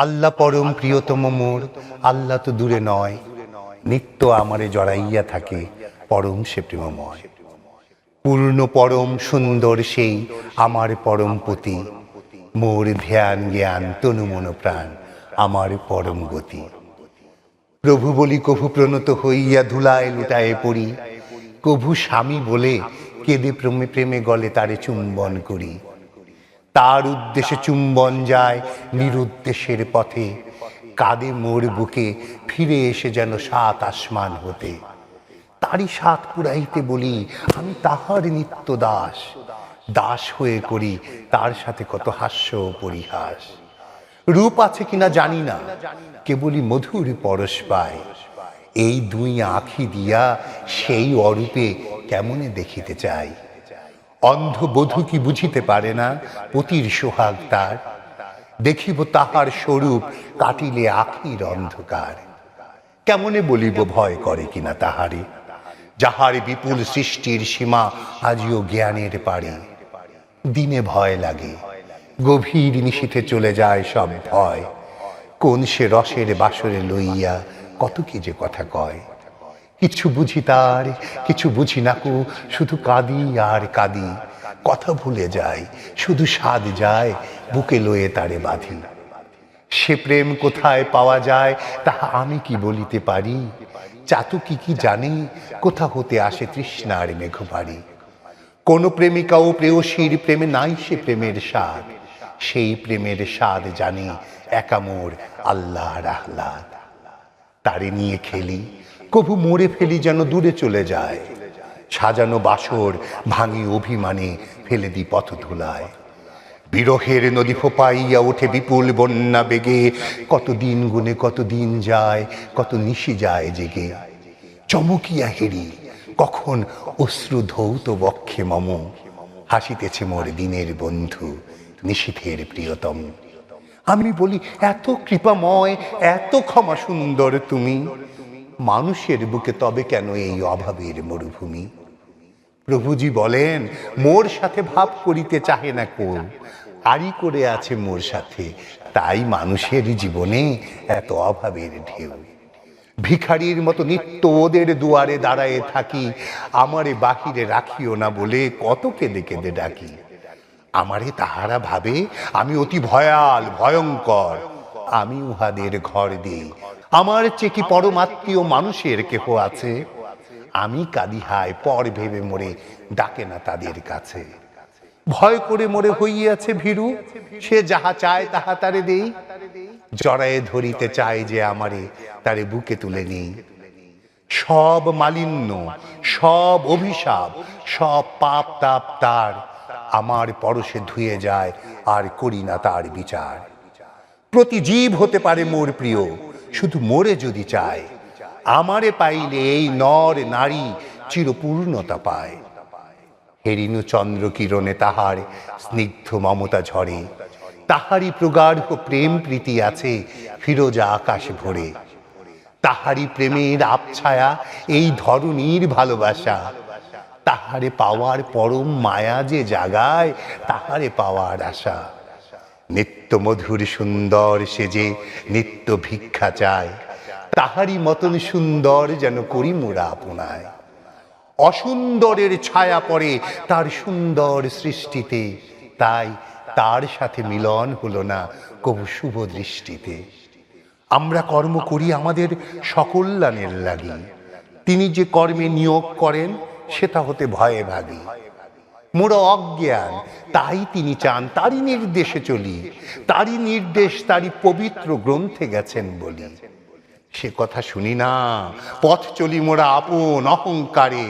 আল্লাহ পরম প্রিয়তম মোর, আল্লাহ তো দূরে নয়, নিত্য আমারে জড়াইয়া থাকে পরম সে প্রেমময়। পূর্ণ পরম সুন্দর সেই আমার পরম পতি, মোর ধ্যান জ্ঞান তনু মন প্রাণ আমার পরম গতি। প্রভু বলি কভু প্রণত হইয়া ধুলায় লুটায়ে পড়ি, কভু স্বামী বলে কেঁদে প্রেমে প্রেমে গলে তারে চুম্বন করি। তার উদ্দেশ্যে চুম্বন যায় নিরুদ্দেশের পথে, কাঁদে মোর বুকে ফিরে এসে যেন সাত আসমান হতে। তারই সাত পুরাইতে বলি আমি তাহার নিত্য দাস, দাস হয়ে করি তার সাথে কত হাস্য পরিহাস। রূপ আছে কিনা জানি না, কেবলই মধুর পরশ পায়, এই দুই আঁখি দিয়া সেই অরূপে কেমনে দেখিতে চাই। অন্ধ বধূ কি বুঝিতে পারে না পতির সোহাগ তার, দেখিব তাহার স্বরূপ কাটিলে আখির অন্ধকার। কেমনে বলিব ভয় করে কিনা তাহারে, যাহার বিপুল সৃষ্টির সীমা আজিও জ্ঞানের পারে। দিনে ভয় লাগে, গভীর নিশীথে চলে যায় সব ভয়, কোন সে রসের বাসরে লইয়া কত কি যে কথা কয়। কিছু বুঝি তার, কিছু বুঝি নাকু, শুধু কাঁদি আর কাঁদি, কথা ভুলে যায়, শুধু স্বাদ যায় বুকে লয়ে তারে বাঁধি। সে প্রেম কোথায় পাওয়া যায় তাহা আমি কি বলিতে পারি, চাতকি কি জানি কোথা হতে আসে তৃষ্ণার মেঘবাড়ি। কোন প্রেমিকা ও প্রেয়সীর প্রেমে নাই সে প্রেমের স্বাদ, সেই প্রেমের স্বাদ জানি একা মোর আল্লাহর আহ্লাদ। তারে নিয়ে খেলি, কভু মরে ফেলি যেন দূরে চলে যায়, সাজানো বাসর ভাঙি অভিমানে ফেলে দি পথ ধুলায়। বিরহের নদী ফোপাইয়া ওঠে বিপুল বন্যা বেগে, কত দিন গুনে কত দিন যায়, কত নিশি যায় জেগে। চমকিয়া হেরি কখন অশ্রু ধৌত বক্ষে মম, হাসিতেছে মোর দিনের বন্ধু নিশীথের প্রিয়তম। আমি বলি এত কৃপাময়, এত ক্ষমা সুন্দর তুমি, মানুষের বুকে তবে কেন এই অভাবের মরুভূমি। প্রভুজি বলেন মোর সাথে ভাব করিতে চাহে না কো, আরই করে আছে মোর সাথে, তাই মানুষের জীবনে এত অভাবের ঢেউ। ভিখারির মতো নিত্য ওদের দুয়ারে দাঁড়ায়ে থাকি, আমারে বাহিরে রাখিও না বলে কত কেঁদে কেঁদে ডাকি। আমারে তাহারা ভাবে আমি অতি ভয়াল ভয়ঙ্কর, আমি উহাদের ঘর দিই, আমার চেয়ে কি পরমাত্মীয় মানুষের কেহ আছে। আমি কাঁদি হায় পর ভেবে মোরে ডাকে না তাদের কাছে। ভয় করে মোরে হইয়াছে ভীরু, সে যাহা চায় তাহা তারে দেই, জড়ায়ে ধরিতে চায় যে আমারে তারে বুকে তুলে নেই। সব মালিন্য, সব অভিশাপ, সব পাপ তাপ তার আমার পরশে ধুয়ে যায়, আর করি না তার বিচার। প্রতি জীব হতে পারে মোর প্রিয়, শুধু মোরে যদি চায়, আমারে পাইলে এই নর নারী চিরপূর্ণতা পায়। হেরিনু চন্দ্র কিরণে তাহার স্নিগ্ধ মমতা ঝরে, তাহারই প্রগাঢ় প্রেম প্রীতি আছে ফিরোজা আকাশ ভরে। তাহারই প্রেমের আবছায়া এই ধরণীর ভালোবাসা, তাহারে পাওয়ার পরম মায়া যে জাগায় তাহারে পাওয়ার আশা। নিত্য মধুর সুন্দর সেজে নিত্য ভিক্ষা চায়, তাহারই মতন সুন্দর যেন করি মোরা আপনায়। অসুন্দরের ছায়া পড়ে তার সুন্দর সৃষ্টিতে, তাই তার সাথে মিলন হলো না কবু শুভ দৃষ্টিতে। আমরা কর্ম করি আমাদের সকল্যাণের লাগি, তিনি যে কর্মে নিয়োগ করেন সেটা হতে ভয়ে ভাগি। মোরা অজ্ঞান, তাই তিনি চান তারই নির্দেশে চলি, তারই নির্দেশ তারই পবিত্র গ্রন্থে গেছেন বলি। সে কথা শুনি না, পথ চলি মোরা আপন অহংকারে,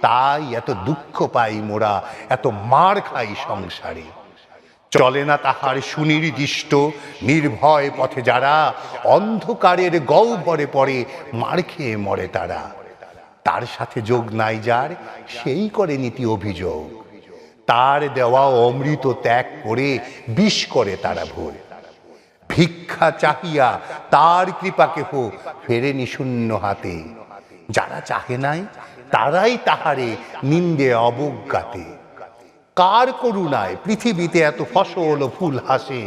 তাই এত দুঃখ পাই মোরা, এত মার খাই সংসারে। চলে না তাহার সুনির্দিষ্ট নির্ভয় পথে যারা, অন্ধকারের গহ্বরে পড়ে মার খেয়ে মরে তারা। তার সাথে যোগ নাই যার, সেই করে নীতি অভিযোগ, তার দেওয়া অমৃত ত্যাগ করে বিষ করে তারা ভোর। ভিক্ষা চাহিয়া তার কৃপা কেহ ফেরেনি শূন্য হাতে, যারা চাহে নাই তারাই তাহারে নিন্দে অবজ্ঞাতে। কার করুণায় পৃথিবীতে এত ফসল ও ফুল হাসে,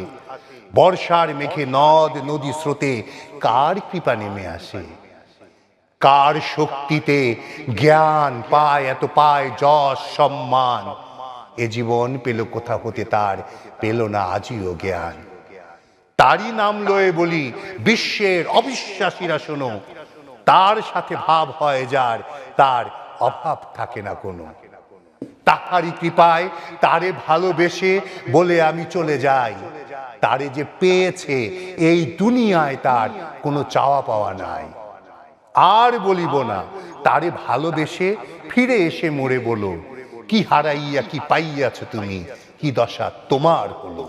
বর্ষার মেঘে নদ নদী স্রোতে কার কৃপা নেমে আসে, কার শক্তিতে জ্ঞান পায়, এত পায় যশ সম্মান। এ জীবন পেল কোথা হতে তার, পেল না আজিও জ্ঞান। তারই নাম লয়ে বলি বিশ্বের অবিশ্বাসীরা শোনো, তার সাথে ভাব হয় যার, তার অভাব থাকে না কোনো। তাহারই কৃপায় তারে ভালোবেসে বলে আমি চলে যাই, তারে যে পেয়েছে এই দুনিয়ায় তার কোনো চাওয়া পাওয়া নাই। আর বলিব না তারে ভালোবেসে ফিরে এসে মোরে বলো, কি হারাইয়া কি পাইয়াছ তুমি, কি দশা তোমার হলো।